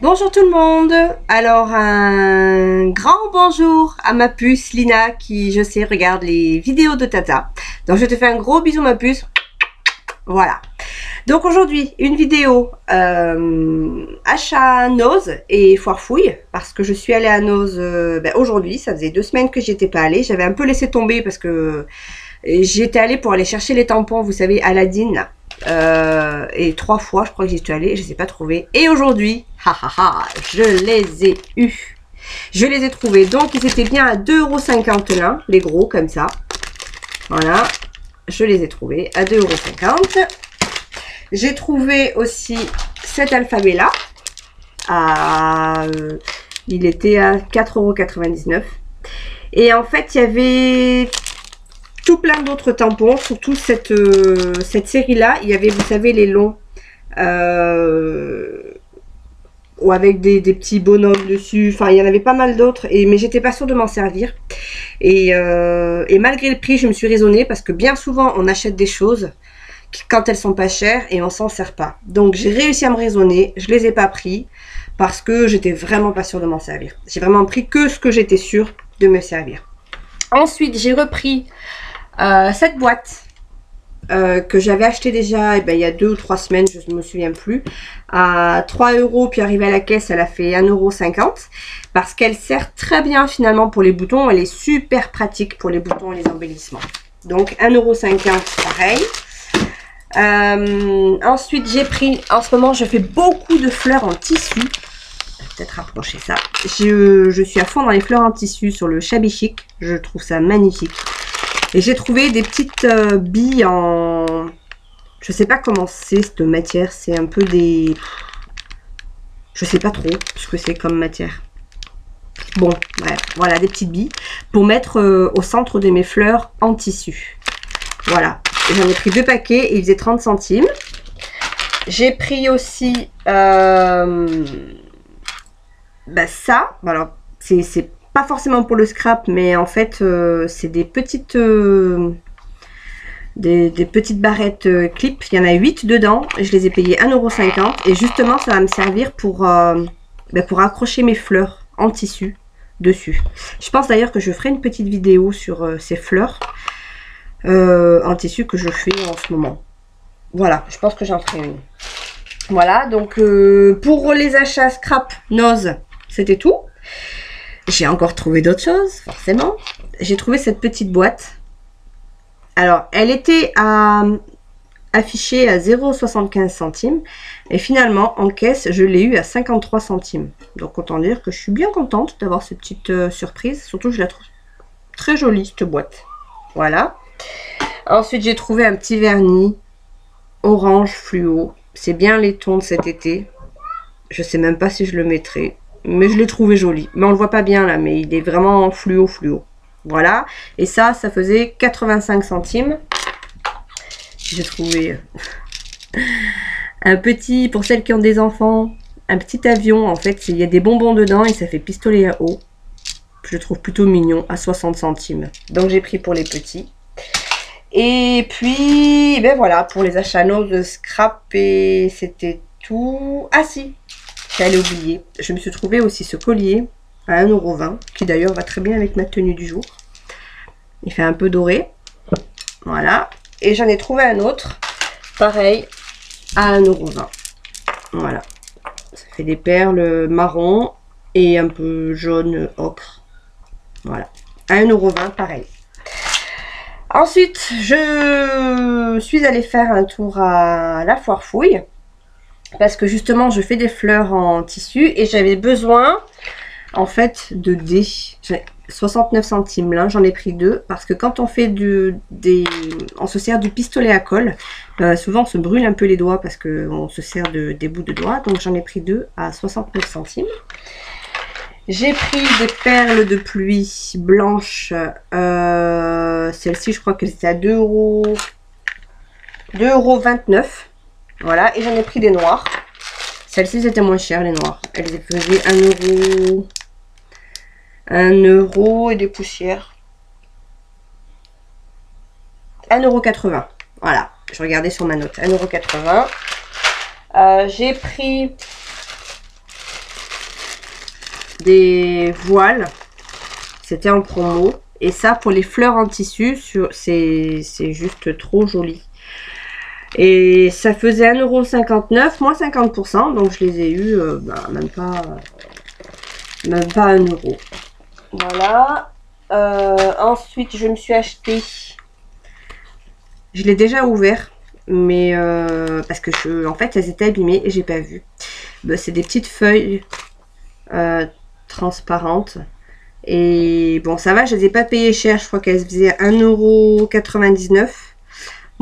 Bonjour tout le monde. Alors un grand bonjour à ma puce Lina qui je sais regarde les vidéos de Tata. Donc je te fais un gros bisou ma puce. Voilà. Donc aujourd'hui une vidéo achat Noz et foire fouille parce que je suis allée à Noz aujourd'hui. Ça faisait 2 semaines que j'y étais pas allée. J'avais un peu laissé tomber parce que j'y étais allée pour aller chercher les tampons, vous savez, Aladdin là. Et 3 fois je crois que j'y suis allée, je les ai pas trouvés. Et aujourd'hui, je les ai eus. Je les ai trouvés. Donc ils étaient bien à 2,50 € l'un, les gros comme ça. Voilà, je les ai trouvés à 2,50 €. J'ai trouvé aussi cet alphabet là. Il était à 4,99 €. Et en fait, il y avait tout plein d'autres tampons, surtout cette série-là. Il y avait, vous savez, les longs, ou avec des petits bonhommes dessus. Enfin, il y en avait pas mal d'autres, mais j'étais pas sûre de m'en servir. Et malgré le prix, je me suis raisonnée parce que bien souvent, on achète des choses quand elles sont pas chères et on s'en sert pas. Donc, j'ai réussi à me raisonner. Je les ai pas pris parce que j'étais vraiment pas sûre de m'en servir. J'ai vraiment pris que ce que j'étais sûre de me servir. Ensuite, j'ai repris cette boîte que j'avais acheté déjà il y a 2 ou 3 semaines, je ne me souviens plus, à 3 €, puis arrivée à la caisse, elle a fait 1,50 € parce qu'elle sert très bien finalement pour les boutons. Elle est super pratique pour les boutons et les embellissements. Donc 1,50 € pareil. Ensuite, j'ai pris, en ce moment, je fais beaucoup de fleurs en tissu. Peut-être rapprocher ça. Je suis à fond dans les fleurs en tissu sur le Shabby Chic. Je trouve ça magnifique. Et j'ai trouvé des petites billes en... Je sais pas comment c'est cette matière. C'est un peu des... Je sais pas trop ce que c'est comme matière. Bon, bref. Voilà, des petites billes pour mettre au centre de mes fleurs en tissu. Voilà. J'en ai pris 2 paquets et ils faisaient 30 centimes. J'ai pris aussi... ça. Alors, c'est pas forcément pour le scrap, mais en fait c'est des petites petites barrettes clip. Il y en a 8 dedans. Je les ai payées 1,50 € et justement ça va me servir pour accrocher mes fleurs en tissu dessus. Je pense d'ailleurs que je ferai une petite vidéo sur ces fleurs en tissu que je fais en ce moment. Voilà, je pense que j'en ferai une. Voilà, donc pour les achats scrap Noz, c'était tout. J'ai encore trouvé d'autres choses, forcément. J'ai trouvé cette petite boîte. Alors, elle était affichée à 0,75 centimes. Et finalement, en caisse, je l'ai eu à 53 centimes. Donc, autant dire que je suis bien contente d'avoir cette petite surprise. Surtout, je la trouve très jolie, cette boîte. Voilà. Ensuite, j'ai trouvé un petit vernis orange fluo. C'est bien les tons de cet été. Je sais même pas si je le mettrai. Mais je l'ai trouvé joli. Mais on le voit pas bien là, mais il est vraiment fluo. Voilà. Et ça faisait 85 centimes. J'ai trouvé un petit, pour celles qui ont des enfants, un petit avion. En fait, il y a des bonbons dedans et ça fait pistolet à eau. Je le trouve plutôt mignon, à 60 centimes. Donc j'ai pris pour les petits. Et puis, voilà, pour les achats de scrap, et c'était tout. Ah si, j'allais oublier. Je me suis trouvé aussi ce collier à 1,20 €, qui d'ailleurs va très bien avec ma tenue du jour. Il fait un peu doré. Voilà. Et j'en ai trouvé un autre, pareil, à 1,20 €. Voilà. Ça fait des perles marron et un peu jaune ocre. Voilà. À 1,20 €, pareil. Ensuite, je suis allée faire un tour à la foire fouille. Parce que justement, je fais des fleurs en tissu. Et j'avais besoin, en fait, de dés. 69 centimes là, j'en ai pris 2. Parce que quand on fait on se sert du pistolet à colle. Souvent, on se brûle un peu les doigts parce qu'on se sert des bouts de doigts. Donc, j'en ai pris 2 à 69 centimes. J'ai pris des perles de pluie blanches. Celle-ci, je crois qu'elle était à 2,29 €. Voilà, et j'en ai pris des noirs. Celles-ci, c'était moins cher, les noirs. Elles faisaient 1 € et des poussières. 1,80 €. Voilà, je regardais sur ma note. 1,80 €. J'ai pris des voiles. C'était en promo. Et ça, pour les fleurs en tissu, c'est juste trop joli. Et ça faisait 1,59 €, moins 50%. Donc je les ai eus même pas 1 €. Voilà. Ensuite, je me suis acheté... Je l'ai déjà ouvert. Mais parce que en fait, elles étaient abîmées et j'ai pas vu. C'est des petites feuilles transparentes. Et bon, ça va, je les ai pas payées cher. Je crois qu'elles faisaient 1,99 €.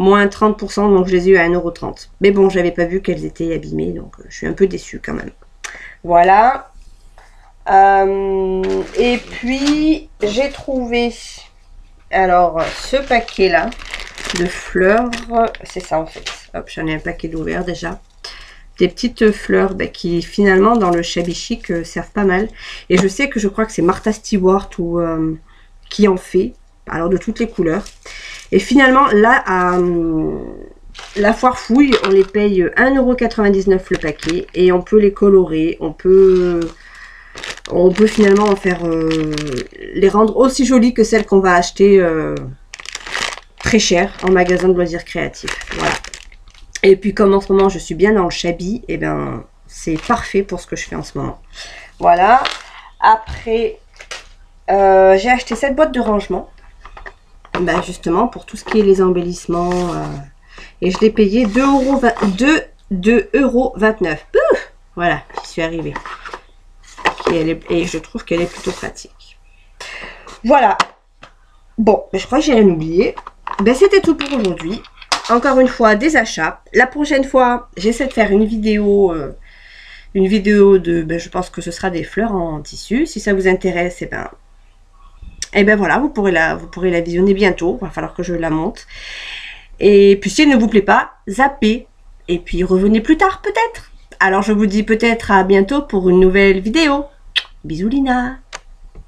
Moins 30%, donc je les ai eu à 1,30 €. Mais bon, j'avais pas vu qu'elles étaient abîmées, donc je suis un peu déçue quand même. Voilà. Et puis, j'ai trouvé, alors, ce paquet-là de fleurs. C'est ça, en fait. Hop, j'en ai un paquet d'ouverts déjà. Des petites fleurs qui, finalement, dans le shabby chic, servent pas mal. Et je sais que je crois que c'est Martha Stewart qui en fait. Alors, de toutes les couleurs. Et finalement, là, à la foire fouille, on les paye 1,99 € le paquet. Et on peut les colorer. On peut finalement en faire les rendre aussi jolies que celles qu'on va acheter très cher en magasin de loisirs créatifs. Voilà. Et puis, comme en ce moment, je suis bien dans le shabby, et ben c'est parfait pour ce que je fais en ce moment. Voilà. Après, j'ai acheté cette boîte de rangement. Justement pour tout ce qui est les embellissements et je l'ai payé 2,29 €. Voilà, j'y suis arrivée et je trouve qu'elle est plutôt pratique. Voilà. Bon, je crois que j'ai rien oublié. C'était tout pour aujourd'hui. Encore une fois, des achats. La prochaine fois, j'essaie de faire une vidéo de, je pense que ce sera des fleurs en tissu. Si ça vous intéresse, et ben voilà, vous pourrez la visionner bientôt. Il va falloir que je la monte. Et puis si elle ne vous plaît pas, zappez. Et puis revenez plus tard peut-être. Alors je vous dis peut-être à bientôt pour une nouvelle vidéo. Bisous Lina.